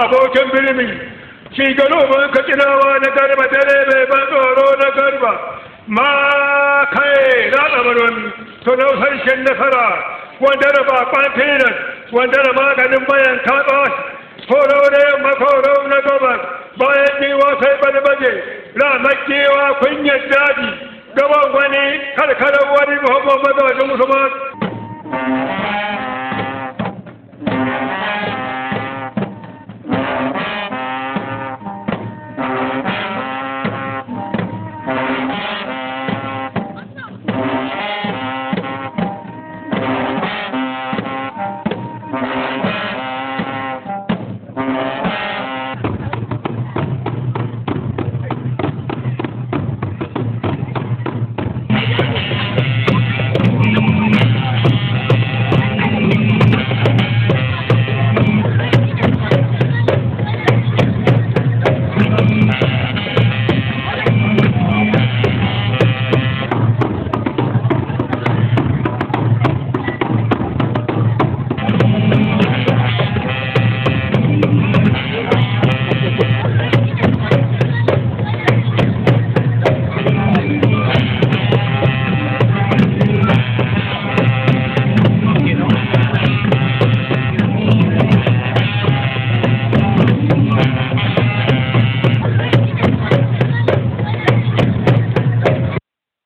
abokin birni shi garuban Katsinawa na garba dare mai ban tsoro na garba ma kai na ɗabarin tunan harshen nasara wanda da baban tilas wanda da maganin bayan kaɓa koro na yamma koro na gabas bayan giwa sai balbaje ramar giwa kunyar daji gaban wani karkarar wani muhammad mazawajin musamman.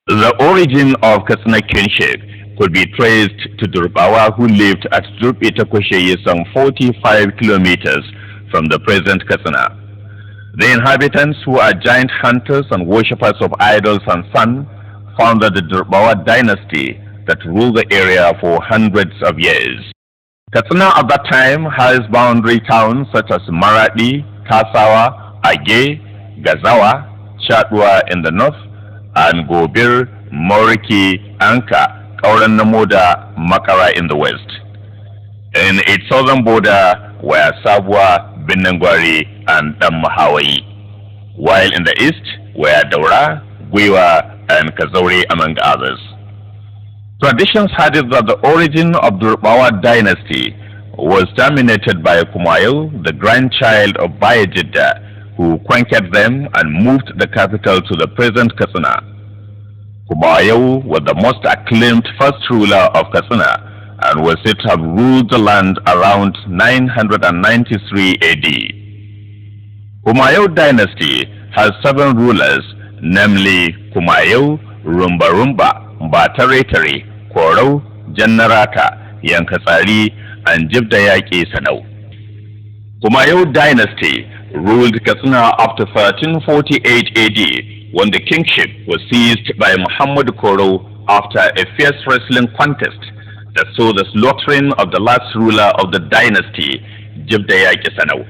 The origin of Katsina Kingship could be traced to Durbawa, who lived at Durb-Itakweshe, some 45 kilometers from the present Katsina. The inhabitants, who are giant hunters and worshippers of idols and sun, founded the Durbawa Dynasty that ruled the area for hundreds of years. Katsina at that time has boundary towns such as Maradi, Tasawa, Age, Gazawa, Chatwa in the north, and Gobir, Moriki, Anka, Kauran Namoda, Makara in the west. In its southern border were Sabwa, Binangwari, and Dammahawaii, while in the east were Daura, Gwiwa, and Kazori, among others. Traditions had it that the origin of the Durbawa dynasty was terminated by Kumail, the grandchild of Bayezid, who conquered them and moved the capital to the present Katsina. Kumail was the most acclaimed first ruler of Katsina and was said to have ruled the land around 993 AD. Kumail dynasty has 7 rulers, namely Kumail, Rumba, Mbataretari, Koro, Jannarata, Yankatsari, and Jibdayaki Sanau. Kumail dynasty ruled Katsina up to 1348 AD, when the kingship was seized by Muhammad Koro after a fierce wrestling contest that saw the slaughtering of the last ruler of the dynasty, Jibdayaki Sanau.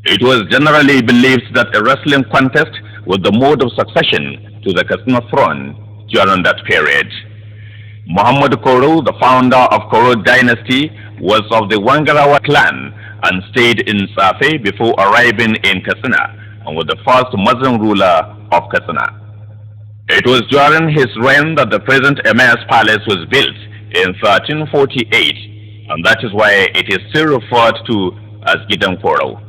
It was generally believed that a wrestling contest was the mode of succession to the Katsina throne during that period. Muhammad Koro, the founder of Koro dynasty, was of the Wangarawa clan and stayed in Safe before arriving in Katsina, and was the first Muslim ruler of Katsina. It was during his reign that the present Emir's palace was built in 1348, and that is why it is still referred to as Gidan Koro.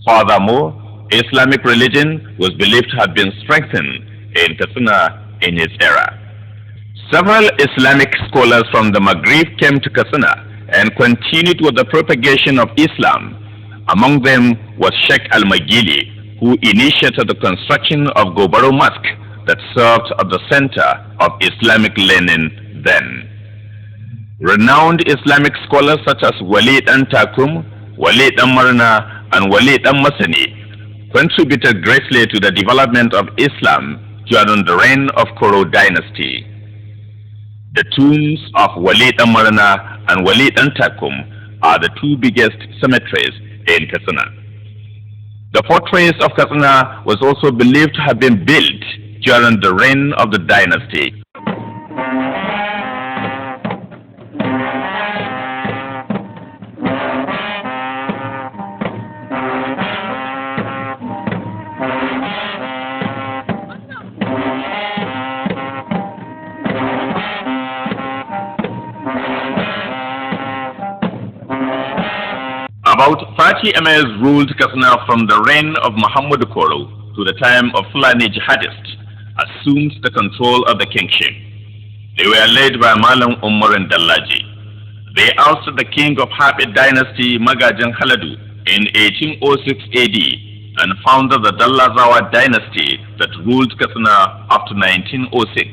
Furthermore, Islamic religion was believed to have been strengthened in Katsina in his era. Several Islamic scholars from the Maghrib came to Katsina and continued with the propagation of Islam. Among them was Sheikh Al-Magili, who initiated the construction of Gobaro Mosque that served at the center of Islamic learning then. Renowned Islamic scholars such as Walid Takum, Walid Marna, and Walid Masani contributed greatly to the development of Islam during the reign of Koro dynasty. The tombs of Walid Marna and Walid Takum are the 2 biggest cemeteries in Katsina. The fortress of Katsina was also believed to have been built during the reign of the dynasty. About 30 emirs ruled Katsina from the reign of Muhammad Koro to the time of Fulani jihadists assumed the control of the kingship. They were led by Malam Umar and Dallaji. They ousted the king of Habib Dynasty, Magajan Haladu, in 1806 AD and founded the SULLU6AWA dynasty that ruled Katsina up to 1906.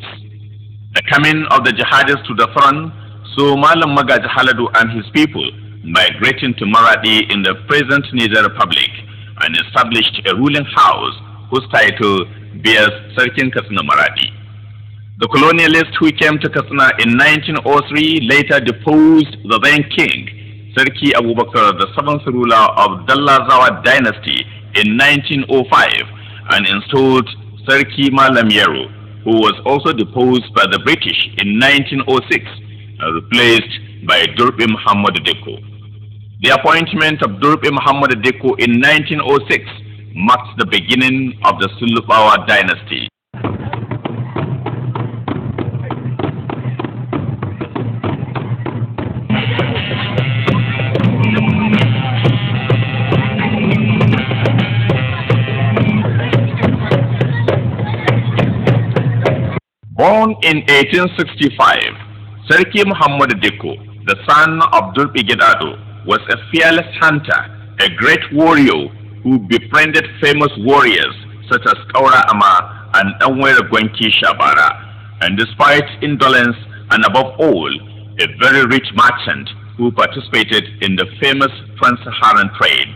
The coming of the jihadists to the throne saw Malam Magajan Haladu and his people migrating to Maradi in the present Niger Republic and established a ruling house whose title bears Sarkin Katsina Maradi. The colonialists who came to Katsina in 1903 later deposed the then king, Sarki Abubakar, the seventh ruler of SULLU6AWA dynasty in 1905 and installed Sarki Malam Yero, who was also deposed by the British in 1906 and replaced by Durbi Muhammad Deko. The appointment of Durbi Muhammad Deko in 1906 marked the beginning of the SULLU6AWA dynasty. Born in 1865, Sarki Muhammad Deko, the son of Durbi Gedado, was a fearless hunter, a great warrior who befriended famous warriors such as Kaura Ama and Anwere Gwenki Shabara, and despite indolence and above all, a very rich merchant who participated in the famous trans-Saharan trade.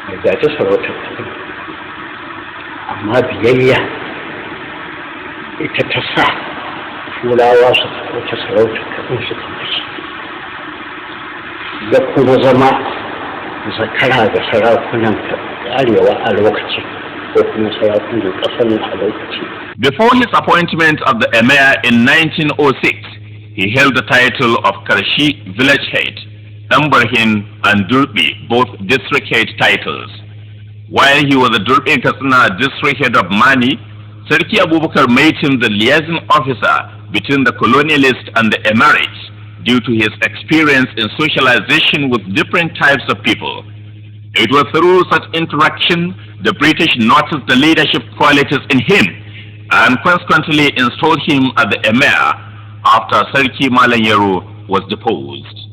Mai gaji sarautar ta amma biyayya ita ta sa turawa su wata sarautar kaɗin suka mace da kuma zama zakara da sarakunan arewa a lokaci ko kuma sarakunan ƙasar a lokaci. Before his appointment of the Emir in 1906, he held the title of Karshi village head, Ambarhin and Durbi, both district head titles. While he was the Durbi Katsina district head of Mani, Sarki Abubakar made him the liaison officer between the colonialists and the Emirate due to his experience in socialization with different types of people. It was through such interaction the British noticed the leadership qualities in him and consequently installed him as the Emir after Sarki Malam Yero was deposed.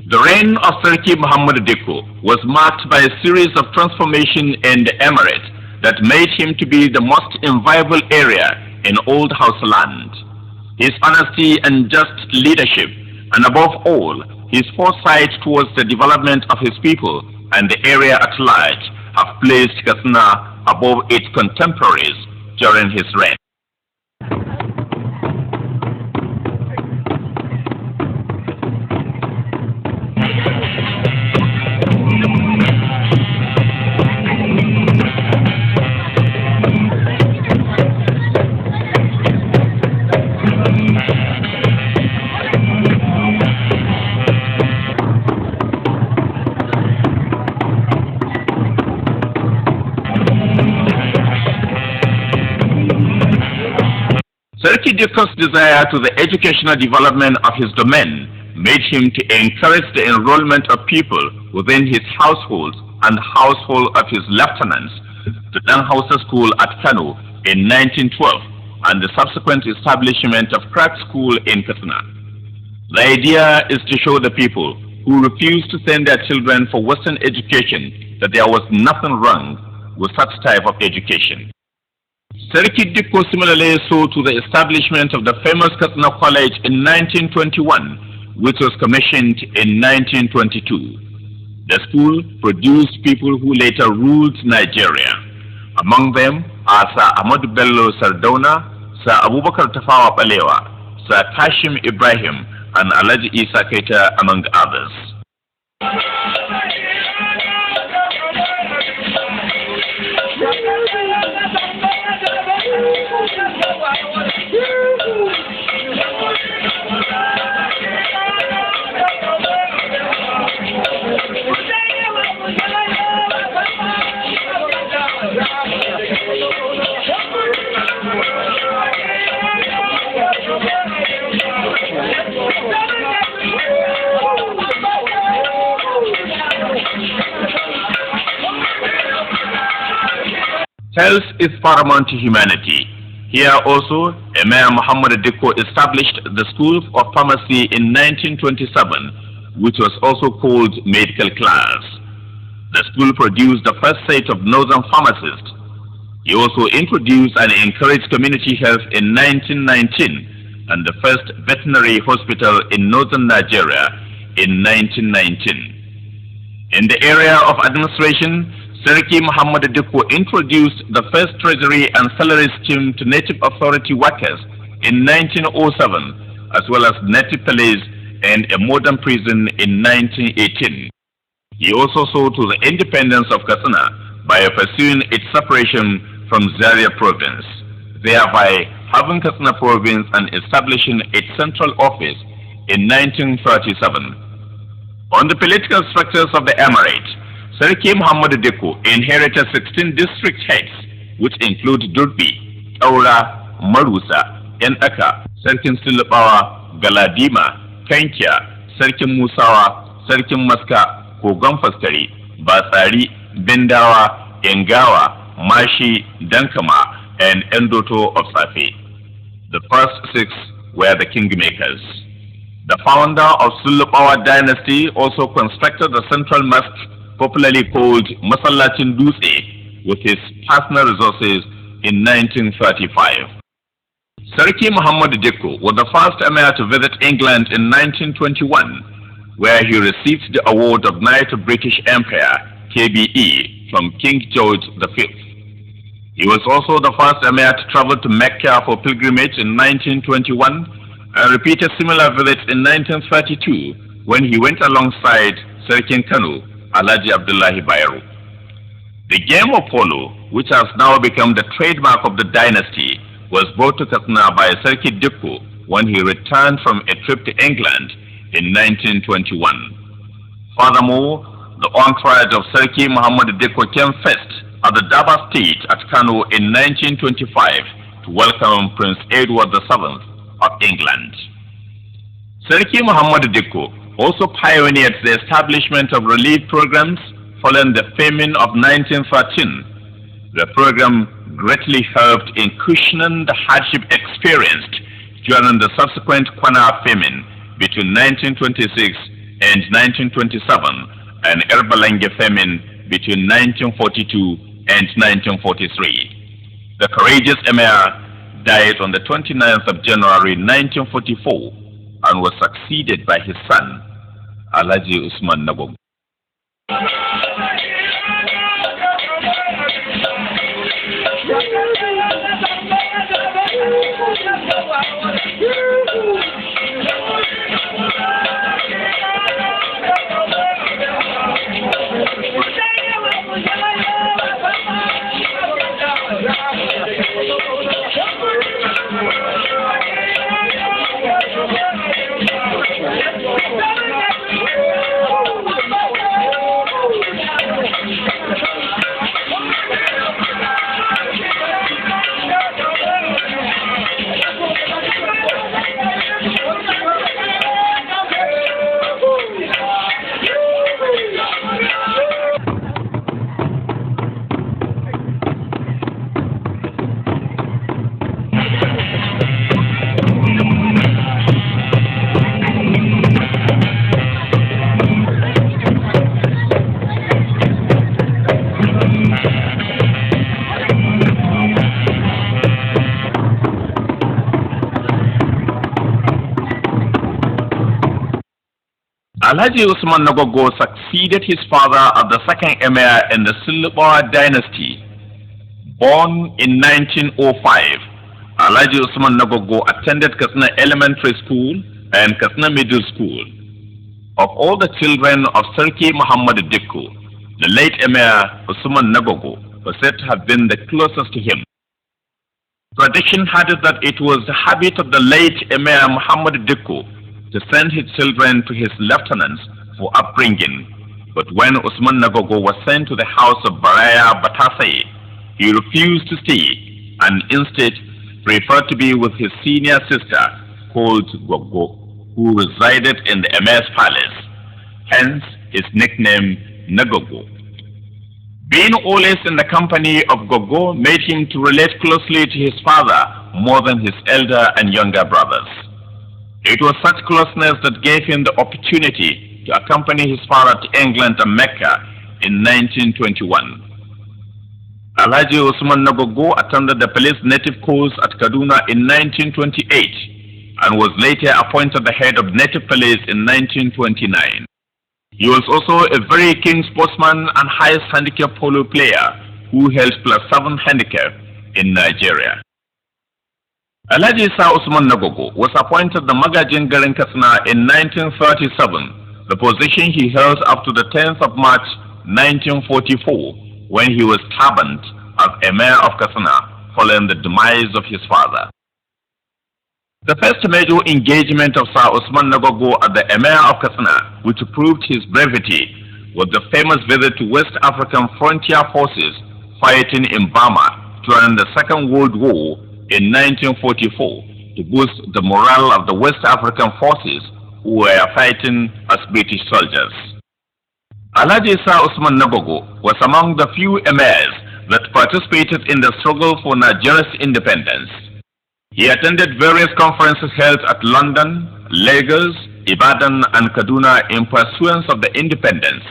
The reign of Sarki Muhammad Deko was marked by a series of transformations in the Emirate that made him to be the most enviable area in old house land. His honesty and just leadership, and above all, his foresight towards the development of his people and the area at large, have placed Katsina above its contemporaries during his reign. Sarki Deko's desire to the educational development of his domain made him to encourage the enrollment of people within his household and household of his lieutenants to Dan Hausa School at Kano in 1912 and the subsequent establishment of Crack School in Katsina. The idea is to show the people who refuse to send their children for Western education that there was nothing wrong with such type of education. Sarki Deko similarly saw to the establishment of the famous Katsina College in 1921, which was commissioned in 1922. The school produced people who later ruled Nigeria. Among them are Sir Ahmad Bello Sardauna, Sir Abubakar Tafawa Balewa, Sir Kashim Ibrahim, and Alhaji Isa Keita, among others. Health is paramount to humanity. Here also, Emir Muhammad Dikko established the School of Pharmacy in 1927, which was also called Medical Class. The school produced the first set of northern pharmacists. He also introduced and encouraged community health in 1919 and the first veterinary hospital in northern Nigeria in 1919. In the area of administration, Sarki Muhammad Dikko introduced the first treasury and salary scheme to native authority workers in 1907, as well as native police and a modern prison in 1918. He also saw to the independence of Katsina by pursuing its separation from Zaria province, thereby having Katsina province and establishing its central office in 1937. On the political structures of the Emirate, Sarki Muhammad Dikko inherited 16 district heads, which include Durbi, Aura, Marusa, Yanaka, Sarkin SULLU6AWA, Galadima, Kankia, Sarkin Musawa, Sarkin Maska, Kogon Faskari, Batsari, Bindawa, Yangawa, Mashi, Dankama, and Endoto of Safi. The first 6 were the kingmakers. The founder of SULLU6AWA Dynasty also constructed the central mosque, popularly called Masallacin Dutse, with his personal resources in 1935. Sarki Muhammad Dikko was the first Emir to visit England in 1921, where he received the award of Knight of British Empire, KBE, from King George V. He was also the first Emir to travel to Mecca for pilgrimage in 1921 and repeated similar visits in 1932 when he went alongside Sarkin Kano, Alhaji Abdullahi Bayero. The game of polo, which has now become the trademark of the dynasty, was brought to Katsina by Sarki Dikko when he returned from a trip to England in 1921. Furthermore, the entourage of Sarki Muhammad Dikko came first at the Daba stage at Kano in 1925 to welcome Prince Edward VII of England. Sarki Muhammad Dikko also pioneered the establishment of relief programs following the famine of 1913. The program greatly helped in cushioning the hardship experienced during the subsequent Kwana famine between 1926 and 1927 and Erbalenge famine between 1942 and 1943. The courageous Emir died on the 29th of January 1944 and was succeeded by his son, Alhaji Usman Nagog. Alhaji Usman Nagogo succeeded his father as the second Emir in the SULLU6AWA dynasty. Born in 1905, Alhaji Usman Nagogo attended Katsina Elementary School and Katsina Middle School. Of all the children of Sarki Muhammad Dikko, the late Emir Usman Nagogo was said to have been the closest to him. Tradition had it that it was the habit of the late Emir Muhammad Dikko to send his children to his lieutenants for upbringing. But when Usman Nagogo was sent to the house of Baraya Batasai, he refused to stay and instead preferred to be with his senior sister called Gogo, who resided in the Emir's palace, hence his nickname Nagogo. Being always in the company of Gogo made him to relate closely to his father more than his elder and younger brothers. It was such closeness that gave him the opportunity to accompany his father to England and Mecca in 1921. Alhaji Usman Nagogo attended the police native course at Kaduna in 1928 and was later appointed the head of native police in 1929. He was also a very keen sportsman and highest handicap polo player who held +7 handicap in Nigeria. Alhaji Isa Usman Nagogo was appointed the Magajin Garin Katsina in 1937, the position he held up to the 10th of March 1944 when he was turbaned as Emir of Katsina following the demise of his father. The first major engagement of Sir Usman Nagogo as the Emir of Katsina, which proved his brevity, was the famous visit to West African frontier forces fighting in Burma during the Second World War in 1944 to boost the morale of the West African forces who were fighting as British soldiers. Alhaji Isa Usman Nagogo was among the few emirs that participated in the struggle for Nigeria's independence. He attended various conferences held at London, Lagos, Ibadan and Kaduna in pursuance of the independence.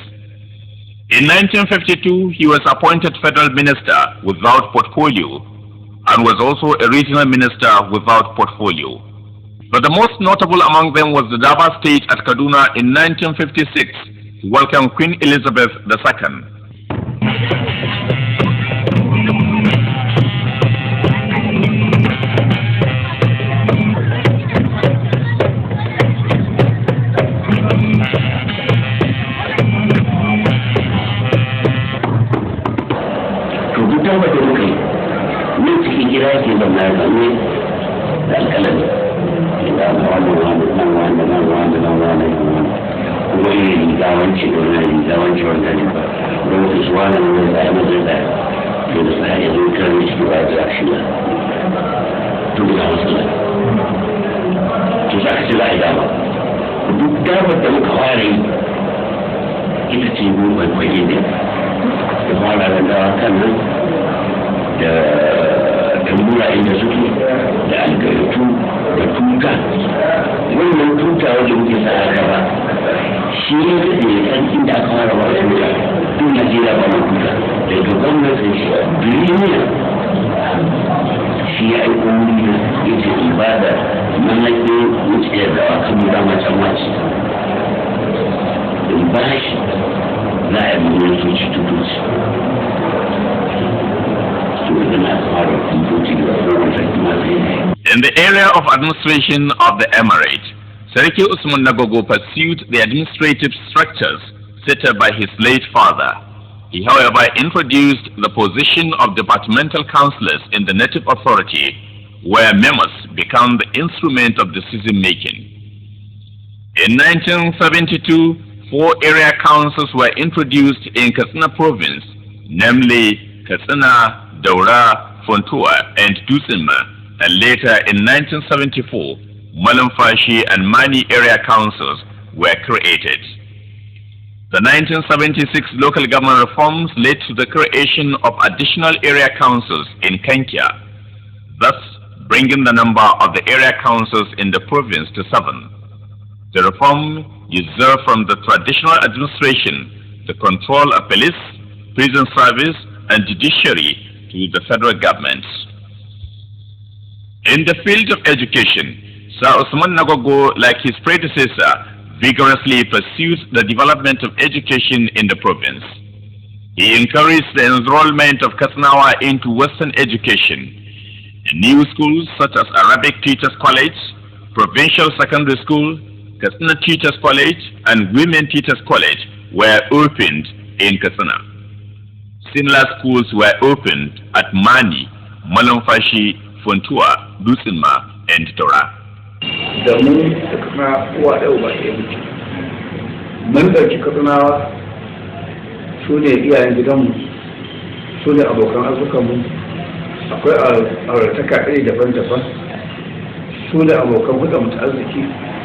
In 1952, he was appointed federal minister without portfolio and was also a regional minister without portfolio. But the most notable among them was the Daba stage at Kaduna in 1956 to welcome Queen Elizabeth II. In the area of administration of the Emirate, Sarki Usman Nagogo pursued the administrative structures set up by his late father. He, however, introduced the position of departmental councillors in the native authority, where members become the instrument of decision-making. In 1972, 4 area councils were introduced in Katsina province, namely Katsina, Daura, Fontua, and Dusinma, and later in 1974, Malamfashi and Mani area councils were created. The 1976 local government reforms led to the creation of additional area councils in Kankia, thus bringing the number of the area councils in the province to 7. The reform usurped from the traditional administration the control of police, prison service, and judiciary to the federal government. In the field of education, Sir Usman Nagogo, like his predecessor, vigorously pursued the development of education in the province. He encouraged the enrollment of Katsinawa into Western education. New schools such as Arabic Teachers College, Provincial Secondary School, Katsina Teachers College, and Women Teachers College were opened in Katsina. Similar schools were opened at Mani, Malamfashi, Fontua, Dusinma, and Tora. Da mu da kuma uwa da uba ɗaya muke. Mun ɗauki Katsinawa su ne iyayen gidanmu, su ne abokan arzikanmu, akwai aurataka iri daban-daban, su ne abokan hulɗar ta arziki,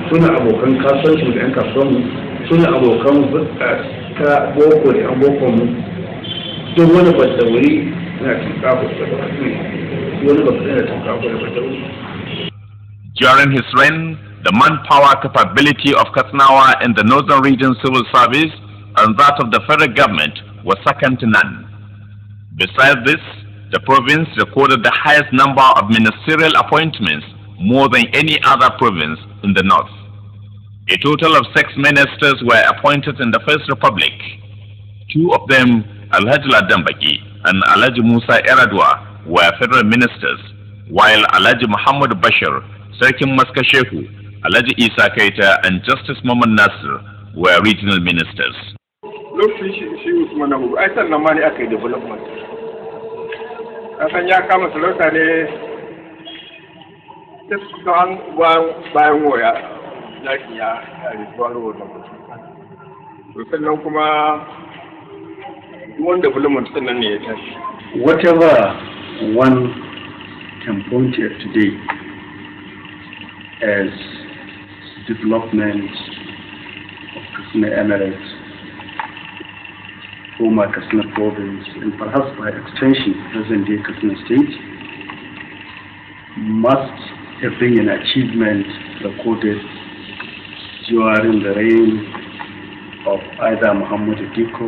su ne abokan kasuwanci da 'yan kasuwanmu, su ne abokan hulɗa ta boko da 'yan bokonmu. duk wani badawuri na tunkafa da wani babban da tunkafa da badawuri. During his reign, the manpower capability of Katsinawa in the northern region civil service and that of the federal government was second to none. Besides this, the province recorded the highest number of ministerial appointments, more than any other province in the north. A total of 6 ministers were appointed in the First Republic. 2 of them, Alhaji Ladambaki and Alhaji Musa Eradua, were federal ministers, while Alhaji Muhammad Bashir, Sarkin Maska Shehu, Alhaji Isa Keita, and Justice Muhammad Nasir were regional ministers. Lokacin shi Usman Abu, ai sannan ma ne aka yi development. Kasan ya kama sarauta ne ta kusan bayan waya yaki ya rikuwa ruwan to sannan kuma wani development sannan ne ya tashi. Whatever one can point at today as development of Katsina Emirate, former Katsina province, and perhaps by extension present-day Katsina state, must have been an achievement recorded during the reign of either Muhammad Diko,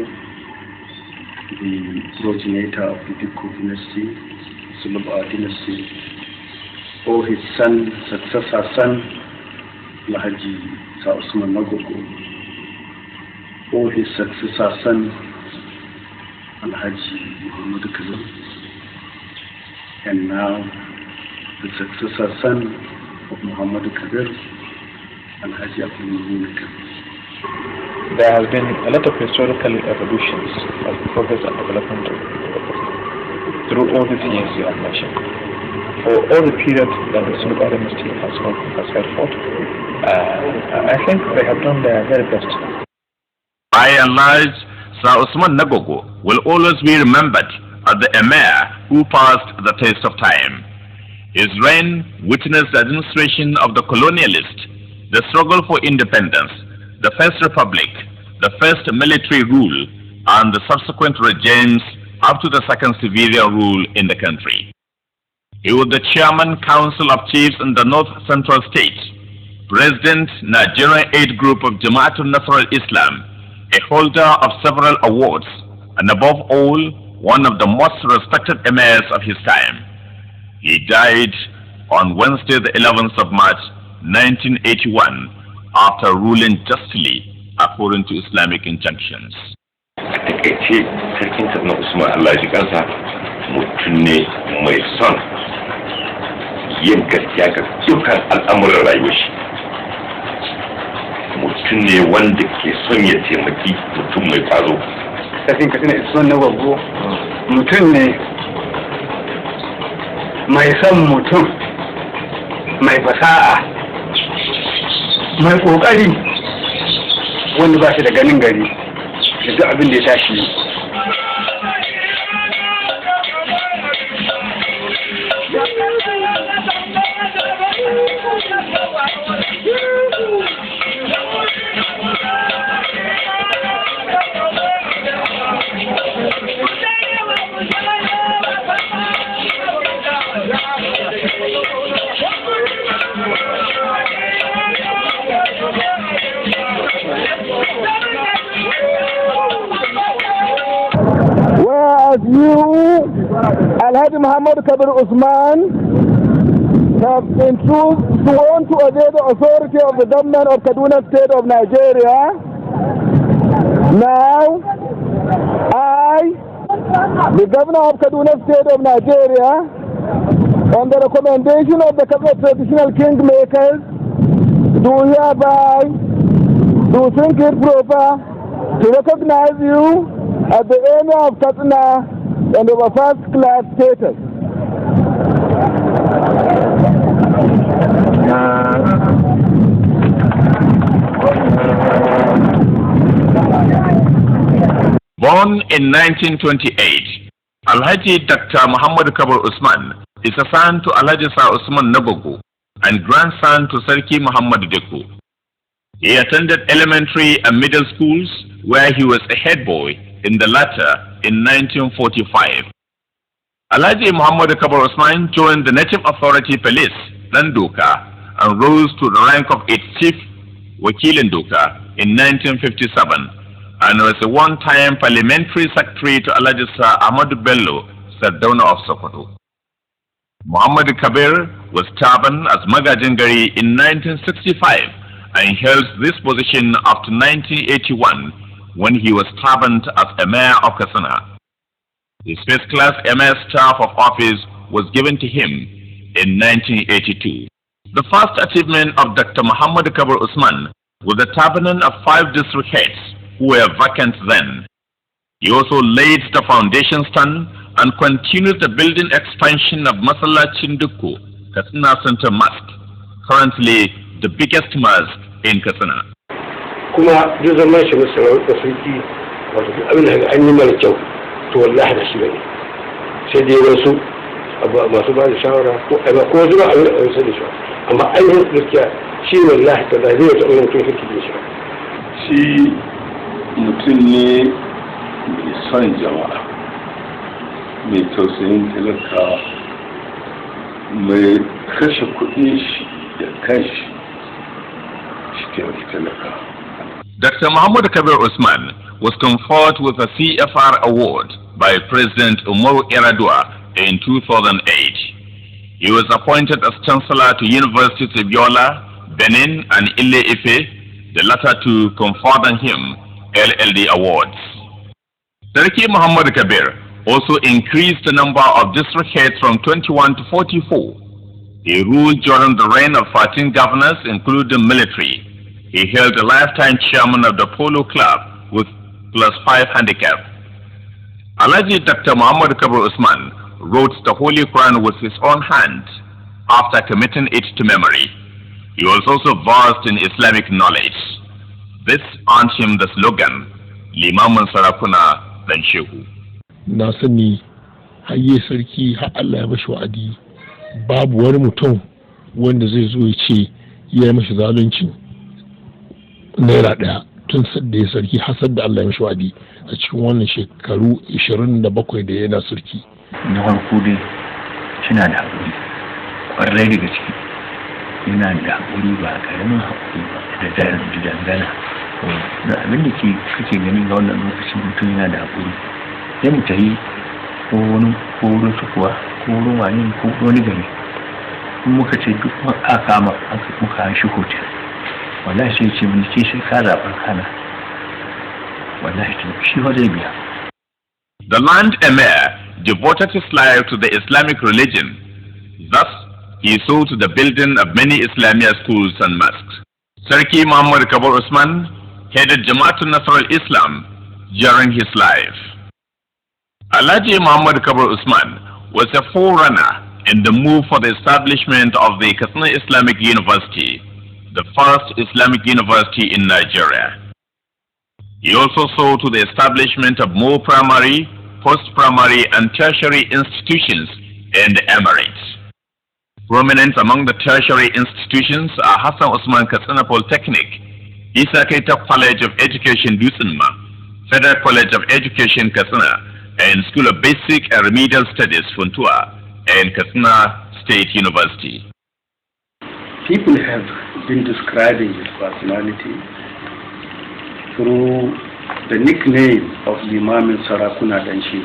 the progenitor of the Diko dynasty, SULLU6AWA dynasty, or his son, successor son, Alhaji Usman Nagogo, or his successor son, Alhaji Muhammad Kabir, and now the successor son of Muhammad Kabir, Alhaji Abdul Kabir. There has been a lot of historical evolutions of progress and development through all these years you have mentioned. For all the periods that the SULLU6AWA dynasty has held forth, I think they have done their very best. By and large, Sir Usman Nagogo will always be remembered as the Emir who passed the test of time. His reign witnessed the administration of the colonialist, the struggle for independence, the First Republic, the first military rule, and the subsequent regimes up to the second civilian rule in the country. He was the Chairman Council of Chiefs in the North Central State, President Nigerian Aid Group of Jamaatul Nasr al-Islam, a holder of several awards, and above all, one of the most respected emirs of his time. He died on Wednesday the 11th of March 1981 after ruling justly according to Islamic injunctions. Sarkin Katsina Usman Allah ji kansa mutum ne mai son yin gaskiya ga dukkan al'amuran rayuwar shi. Mutum ne wanda ke son ya taimaki mutum mai kwazo. Sarkin Katsina Usman Nagogo mutum ne mai son mutum, mai fasaha, mai kokari, wanda ba shi da ganin gari da duk abin da ya tashi. Whereas you, Alhaji Muhammad Kabir Usman, have in truth sworn to obey the authority of the government of Kaduna State of Nigeria, now I, the governor of Kaduna State of Nigeria, on the recommendation of the traditional kingmakers, do hereby think it proper to recognize you as the Emir of Katsina and of a first-class status. Born in 1928, Alhaji Dr. Muhammad Kabir Usman is a son to Alhaji Sir Usman Nagogo and grandson to Sarki Muhammad Diko. He attended elementary and middle schools where he was a head boy in the latter in 1945. Alhaji Muhammad Kabir Usman joined the Native Authority Police, Nandoka, and rose to the rank of its chief Wakilin Doka in 1957, and was a one-time parliamentary secretary to Alhaji Sir Ahmadu Bello, Sardauna of Sokoto. Muhammad Kabir was turbaned as Magajingari in 1965 and held this position up to 1981 when he was turbaned as Emir of Katsina. His first-class Emir staff of office was given to him in 1982. The first achievement of Dr. Muhammad Kabir Usman was the turbaning of 5 district heads who were vacant then. He also laid the foundation stone and continued the building expansion of Masallacin Dukku, Katsina Center Mosque, currently the biggest mosque in Katsina. Kuma duk zaman shi da sarki wato abin da an yi mara kyau to wallahi da shi bane sai dai wasu masu ba da shawara ko wasu ba abin da an sani shi amma ainihin gaskiya shi wallahi ka zai wata wani mutum kake da shi mutum ne mai son jama'a mai tausayin talakawa mai kashe kuɗin shi da kanshi shi taimaki talakawa. Dr. Muhammad Kabir Usman was conferred with a CFR award by President Umaru Yar'Adua in 2008. He was appointed as Chancellor to Universities of Yola, Benin and Ile-Ife, the latter two conferred on him LLD awards. Sarki Muhammad Kabir also increased the number of district heads from 21 to 44. He ruled during the reign of 13 governors, including military. He held a lifetime chairman of the Polo Club with +5 handicap. Alhaji Dr. Muhammad Kabir Usman wrote the Holy Quran with his own hand after committing it to memory. He was also versed in Islamic knowledge. This earned him the slogan, Limamun Sarakuna Dan Shehu. Na sani hayye sarki har Allah ya mashi wa'adi babu wani mutum wanda zai zo ya ce ya mashi zalunci naira daya tun sadda ya sarki har sadda Allah ya mashi wa'adi a cikin wannan shekaru 27 da yana sarki. Na farko dai kina da haƙuri ƙwarai daga ciki yana da haƙuri ba ƙaramin haƙuri ba da dangana da abin da kake gani ga wannan lokacin mutum yana da haƙuri sai mu tafi ko wani ko wurin sukuwa ko wurin wani ko wani gari in muka ce duk a kama muka shi hotel wallahi sai ce mun ce sai ka zaɓar kana wallahi shi fa zai biya. The land emir devoted his life to the Islamic religion. Thus, he saw to the building of many Islamic schools and mosques. Sarki Muhammad Kabir Usman headed Jamaatul Nasr al-Islam during his life. Alhaji Muhammad Kabir Usman was a forerunner in the move for the establishment of the Katsina Islamic University, the first Islamic university in Nigeria. He also saw to the establishment of more primary, post-primary and tertiary institutions in the Emirate. Prominent among the tertiary institutions are Hassan Usman Katsina Polytechnic, Isa Keita College of Education Dutsenma, Federal College of Education Katsina, and School of Basic and Remedial Studies Funtua, and Katsina State University. People have been describing his personality through the nickname of Limamin Sarakuna Dan Shehu.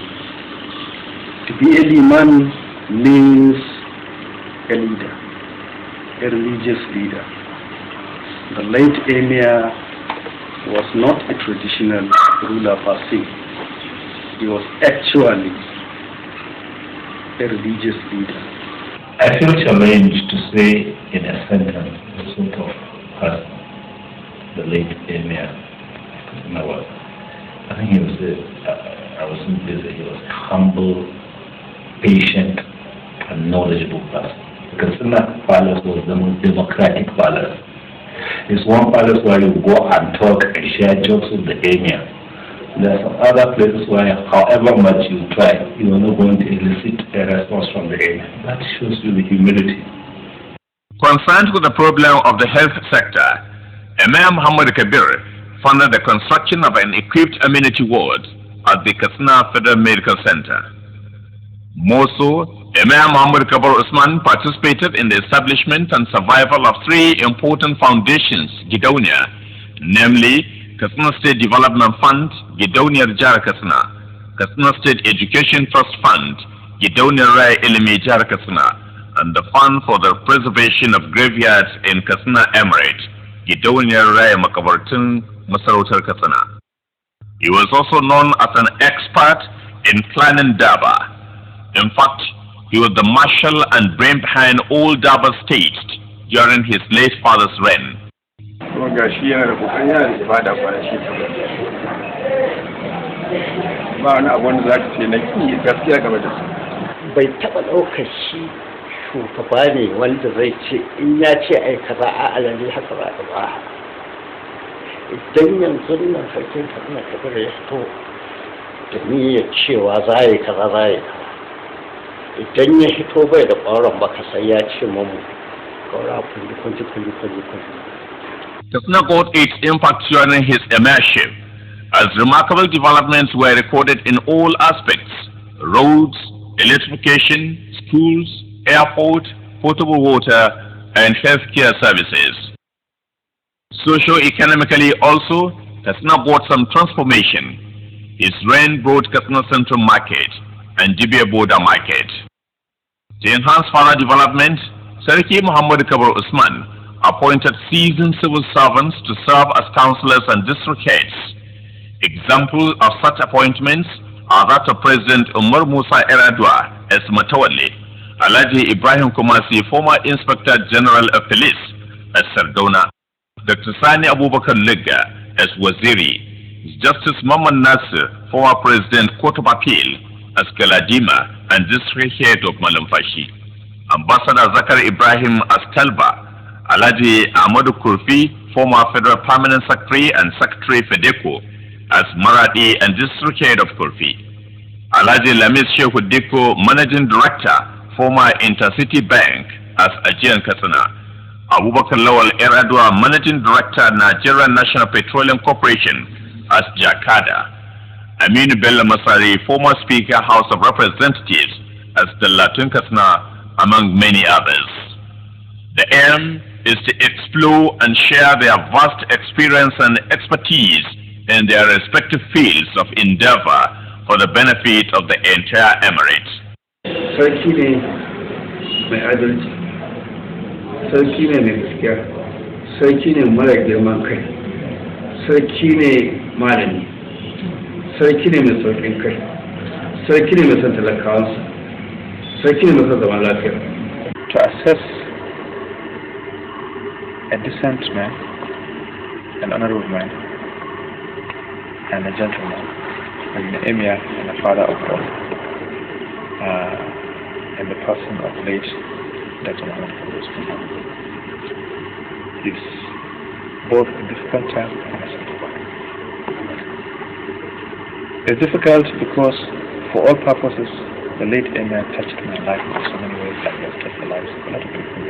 To be a Liman means a leader, a religious leader. The late Emir was not a traditional ruler per se. He was actually a religious leader. I feel challenged to say in a sentence the sort of person the late Emir was. I think he was he was humble, patient, and knowledgeable person. The Katsina Palace was the most democratic palace. It's one palace where you go and talk and share jokes with the Emir. There are some other places where, however much you try, you are not going to elicit a response from the Emir. That shows you the humility. Concerned with the problem of the health sector, Emir Muhammad Kabir funded the construction of an equipped amenity ward at the Katsina Federal Medical Center. More so, Emir Muhammad Kabir Usman participated in the establishment and survival of three important foundations, Gidauniya, namely Katsina State Development Fund, Gidauniyar Jihar Katsina, Katsina State Education Trust Fund, Gidauniyar Raya Ilimi Jihar Katsina, and the Fund for the Preservation of Graveyards in Katsina Emirate, Gidauniyar Raya Makabartun Masarautar Katsina. He was also known as an expert in planning Daba. In fact, he was the marshal and brain behind all Daba states during his late father's reign. Bai taɓa ɗaukar shi shugaba ne wanda zai ce in ya ce ai kaza a alali haka ba da ba. Idan yanzu nan sarkin Katsina Kabir ya fito da niyyar cewa za yi kaza za yi kaza. Idan ya hito bai da ƙwaron baka sai ya ce mamu ƙwaura kunji. Katsina got its impact during his emirship, as remarkable developments were recorded in all aspects: roads, electrification, schools, airport, potable water, and healthcare services. Socio-economically also, Katsina got some transformation. His reign brought Katsina Central Market and Jibiya Border Market. To enhance further development, Sarki Muhammad Kabir Usman appointed seasoned civil servants to serve as councillors and district heads. Examples of such appointments are that of President Umar Musa Yar'Adua as Matawalli, Alhaji Ibrahim Kumasi, former Inspector General of Police as Sardauna, Dr. Sani Abubakar Lega as Waziri, Justice Maman Nasir, former President Court of Appeal as Galadima and District Head of Malamfashi, Ambassador Zakar Ibrahim as Talba, Alhaji Ahmadu Kurfi, former Federal Permanent Secretary and Secretary Fedeco as Maradi and District Head of Kurfi, Alhaji Lamis Shehu Diko, Managing Director, former Intercity Bank as Ajian Katsina, Abubakar Lawal Yar'Adua, Managing Director, Nigerian National Petroleum Corporation as Jakada, Aminu Bello Masari, former Speaker, House of Representatives as Dalatun Katsina, among many others. The aim is to explore and share their vast experience and expertise in their respective fields of endeavor for the benefit of the entire Emirate. Sarki ne mai adalci, sarki ne mai gaskiya, sarki ne mara girman kai, sarki ne malami, sarki ne mai sauƙin kai, sarki ne mai son talakawansa, sarki ne mai son zaman lafiya. To assess a decent man, an honorable man, and a gentleman, and an emir and a father of God, in the person of late Dr. Muhammad Kabir Usman, is both a difficult time and a simple one. It's difficult because, for all purposes, the late emir touched my life in so many ways that has touched the lives of a lot of people.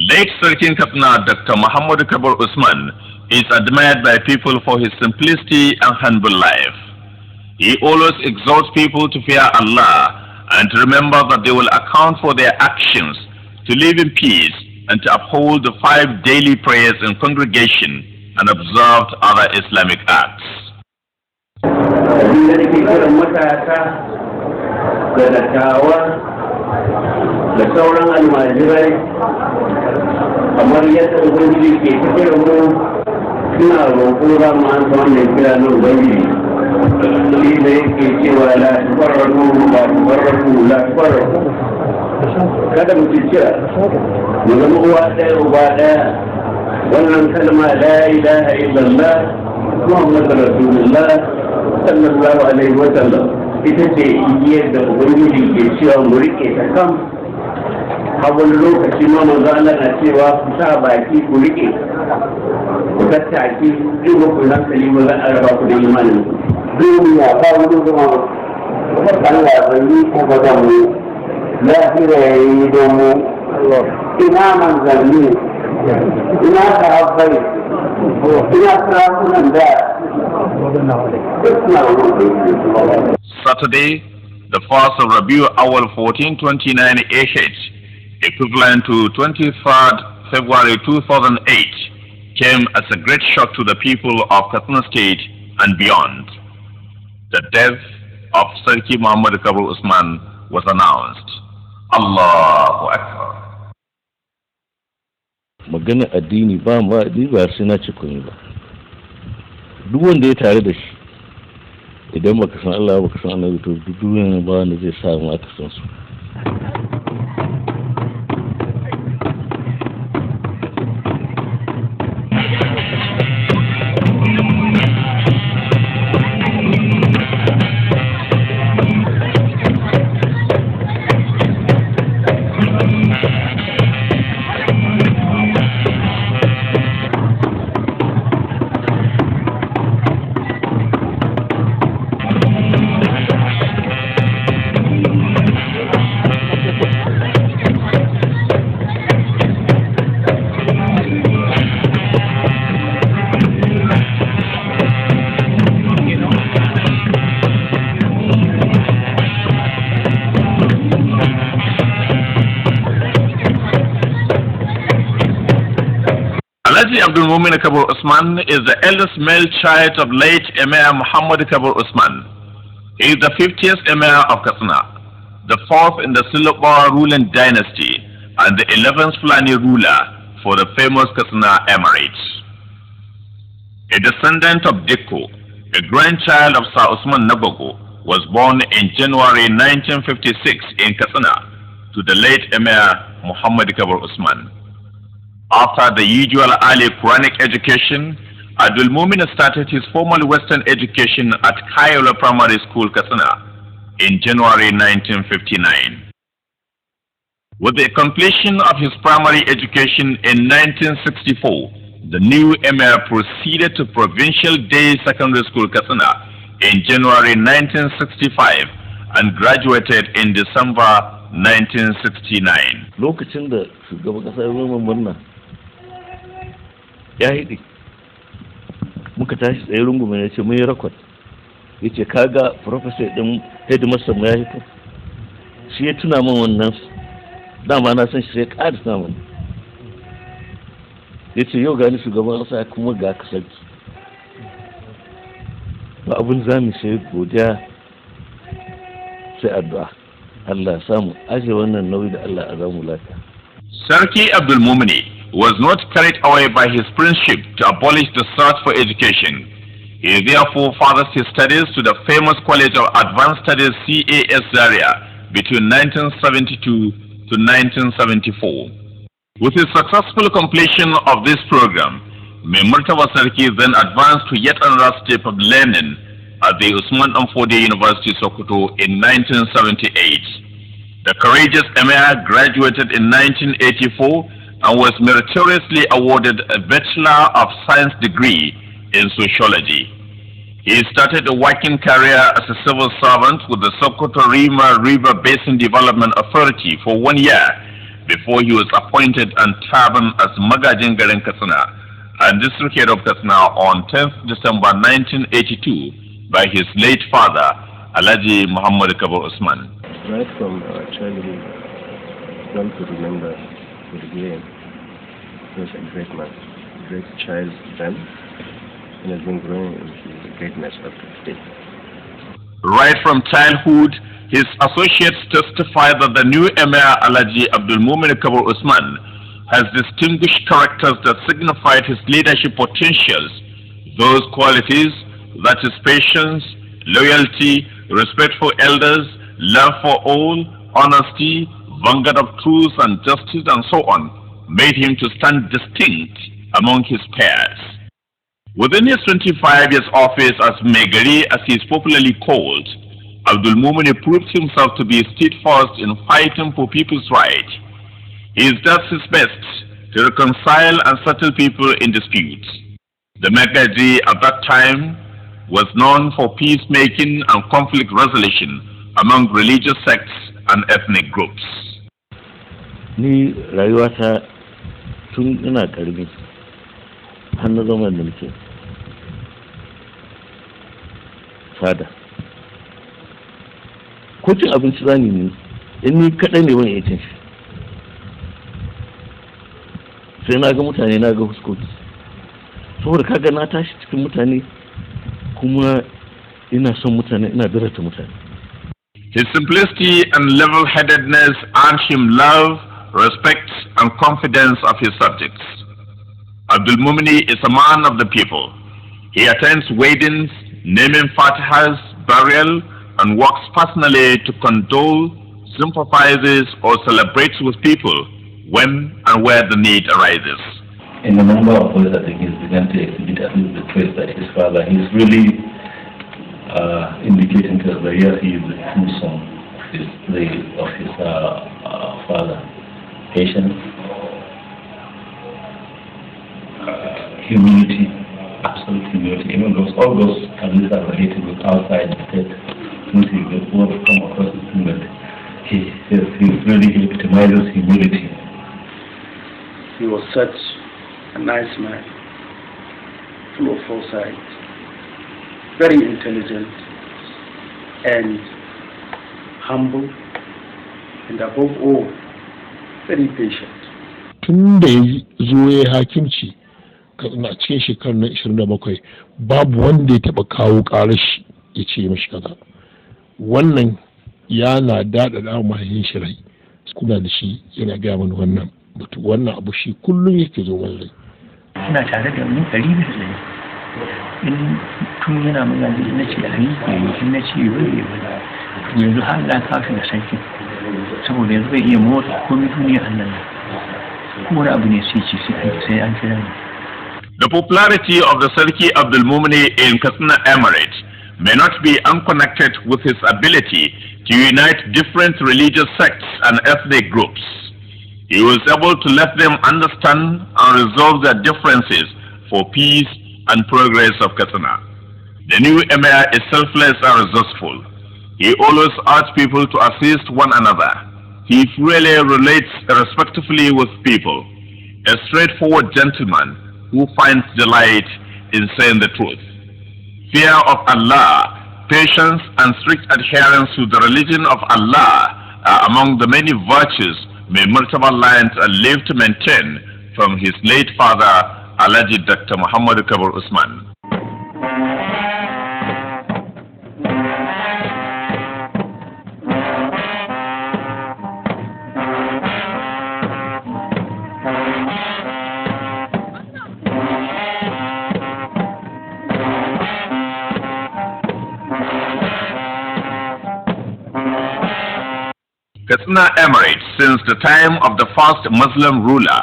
Late Sarkin Katsina Dr. Muhammad Kabir Usman is admired by people for his simplicity and humble life. He always exhorts people to fear Allah and to remember that they will account for their actions, to live in peace, and to uphold the 5 daily prayers in congregation and observe other Islamic acts. kamar yadda ubangiji ke cikin mu suna roƙo za mu an wannan kira na ubangiji shi da yake cewa la tubarraku la tubarraku kada mu ci kira mu zama uwa ɗaya uba ɗaya wannan kalma la ilaha illallah muhammadu rasulullah sallallahu alaihi wa sallam ita ce igiyar da ubangiji ke cewa mu rike ta kam a wani lokaci ma manzo Allah na cewa ku sa baki ku rike ku tattaki in ba ku hankali ba za a raba ku da imanin duniya ba wani zama Allah bai yi ko ba da mu lahira ya yi don mu ina manzanni ina sahabbai ina sarakunan da Saturday, the 1st of Rabiul Awal 1429 AH, equivalent to 23rd February 2008, came as a great shock to the people of Katsina State and beyond. The death of Sarki Muhammad Kabir Usman was announced. Allahu Akbar. Magana addini ba sai na ci kun ba. Duk wanda ya tare da shi idan baka san Allah baka san Annabi to duk duniya ba wanda zai sa mu aka san su. Abdul Mumin Kabir Usman is the eldest male child of late Emir Muhammad Kabir Usman. He is the 50th Emir of Katsina, the 4th in the SULLU6AWA ruling dynasty, and the 11th Fulani ruler for the famous Katsina Emirate. A descendant of Dikko, a grandchild of Sir Usman Nagogo, was born in January 1956 in Katsina to the late Emir Muhammad Kabir Usman. After the usual early Quranic education, Abdul Mumin started his formal Western education at Kayola Primary School, Katsina, in January 1959. With the completion of his primary education in 1964, the new Emir proceeded to Provincial Day Secondary School, Katsina, in January 1965 and graduated in December 1969. Lokacin da shugaban kasa ya zama murna ya hidi muka tashi tsaye rungume ya ce mun yi rakon ya ce kaga professor din headmaster mu ya hito shi ya tuna min wannan dama na san shi sai ƙara tuna min ya ce yau gani shugaban kasa kuma ga ka sarki ba abin zamu sai godiya sai addu'a Allah samu aje wannan nauyi da Allah a zamu lafiya. Sarki Abdul Mumini was not carried away by his principle to abolish the search for education. He therefore furthered his studies to the famous College of Advanced Studies CAS Zaria between 1972 to 1974. With his successful completion of this program, Mai Martaba Sarki then advanced to yet another step of learning at the Usman Danfodiyo University, Sokoto in 1978. The courageous Emir graduated in 1984 and was meritoriously awarded a Bachelor of Science degree in Sociology. He started a working career as a civil servant with the Sokoto Rima River Basin Development Authority for 1 year before he was appointed and turbaned as Magajin Garin Katsina and District Head of Katsina on 10th December 1982 by his late father, Alhaji Muhammad Kabir Usman. Right from our childhood, one could remember with Glenn. He was a great man, a great child then, and has been growing into greatness up to today. Right from childhood, his associates testify that the new Emir Alhaji Abdul Mumin Kabir Usman has distinguished characters that signified his leadership potentials. Those qualities, that is patience, loyalty, respect for elders, love for all, honesty, vanguard of truth and justice and so on, made him to stand distinct among his peers. Within his 25 years office as Megari, as he is popularly called, Abdul Mumin proved himself to be steadfast in fighting for people's rights. He does his best to reconcile and settle people in disputes. The Megari at that time was known for peacemaking and conflict resolution among religious sects and ethnic groups. Ni rayuwata tun ina karbi har na zama da nake fada ko cin abinci zani ne in ni kaɗai ne wani cin shi sai na ga mutane na ga huskoki saboda kaga na tashi cikin mutane kuma ina son mutane ina darata mutane. His simplicity and level-headedness earned him love, respect, and confidence of his subjects. Abdul Mumini is a man of the people. He attends weddings, naming fatihas, burial, and works personally to condole, sympathizes, or celebrates with people when and where the need arises. In a number of ways, I think he's begun to exhibit at least the traits that his father. He's really indicating to us that yes, he is the true son of his father. Patience, humility, absolute humility. Even all those qualities are related with outside the state. Since he will come across the thing that he really epitomizes humility. He was such a nice man, full of foresight, very intelligent and humble, and above all, very patient. Tun da ya zo ya hakimci na cikin shekarar na 27 babu wanda ya taba kawo karar shi ya ce mashi kaza. Wannan yana daɗaɗa mahayin shi rai. Kuna da shi yana gaya mana wannan batu, wannan abu shi kullum yake zo mana rai. Ina tare da mu 100%. In tun yana magana na ce a yi in na ce bai yanzu har na kawo da sarki saboda yanzu bai iya motsa komai duniya annan wani abu ne sai an kira ni. The popularity of the Sarki Abdul Mumini in Katsina Emirate may not be unconnected with his ability to unite different religious sects and ethnic groups. He was able to let them understand and resolve their differences for peace and progress of Katsina. The new Emir is selfless and resourceful. He always urges people to assist one another. He freely relates respectfully with people, a straightforward gentleman who finds delight in saying the truth. Fear of Allah, patience, and strict adherence to the religion of Allah are among the many virtues may Murtaba Lions live to maintain from his late father, Alhaji Dr. Muhammad Kabir Usman. Katsina Emirate, since the time of the first Muslim ruler,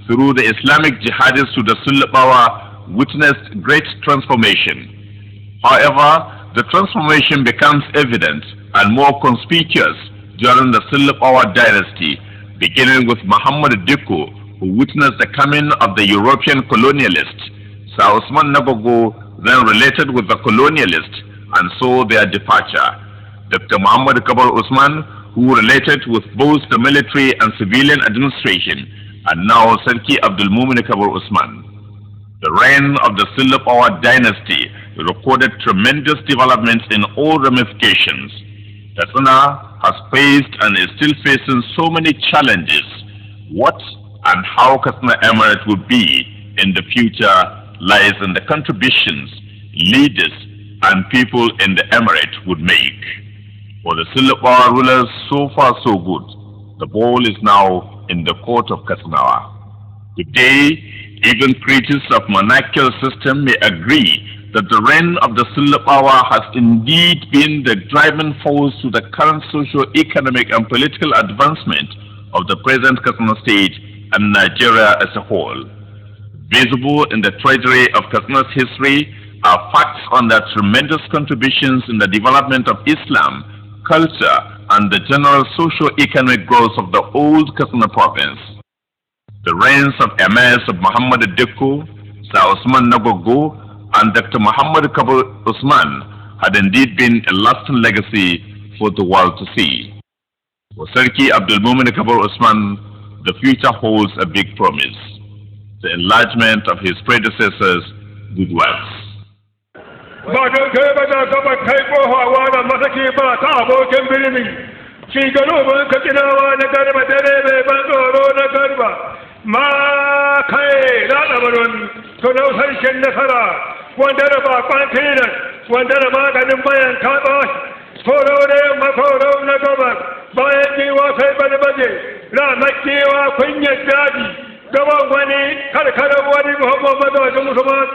through the Islamic jihadists to the SULLU6AWA, witnessed great transformation. However, the transformation becomes evident and more conspicuous during the SULLU6AWA dynasty, beginning with Muhammad Dikko, who witnessed the coming of the European colonialist. Sir Usman Nagogo then related with the colonialist and saw their departure. Dr. Muhammad Kabir Usman, who related with both the military and civilian administration, and now Sarki Abdul Mumini Kabir Usman. The reign of the SULLU6AWA dynasty recorded tremendous developments in all ramifications. Katsina has faced and is still facing so many challenges. What and how Katsina Emirate will be in the future lies in the contributions leaders and people in the Emirate would make. For the SULLU6AWA rulers, so far so good. The ball is now in the court of Katsina. Today, even critics of monarchical system may agree that the reign of the SULLU6AWA has indeed been the driving force to the current socio-economic and political advancement of the present Katsina state and Nigeria as a whole. Visible in the treasury of Katsina's history are facts on their tremendous contributions in the development of Islam, culture, and the general socio-economic growth of the old Katsina province. The reigns of Emirs of Muhammad Dikko, Sir Usman Nagogo, and Dr. Muhammad Kabir Usman had indeed been a lasting legacy for the world to see. For Sarki Abdul Mumini Kabir Usman, the future holds a big promise: the enlargement of his predecessors' good works. ba don kai ba za ka ba kai kohawa da masaki ba ta abokin birni shi galubin katsinawa na garba dare mai ban tsoro na garba ma kai na lamarin tunau harshen nasara wanda da bakon tilas wanda da maganin bayan kaɓa koro da yamma koro na gabas bayan giwa sai balbaje ranar giwa kunyar daji gaban wani karkarar wani muhammadu wajen musulman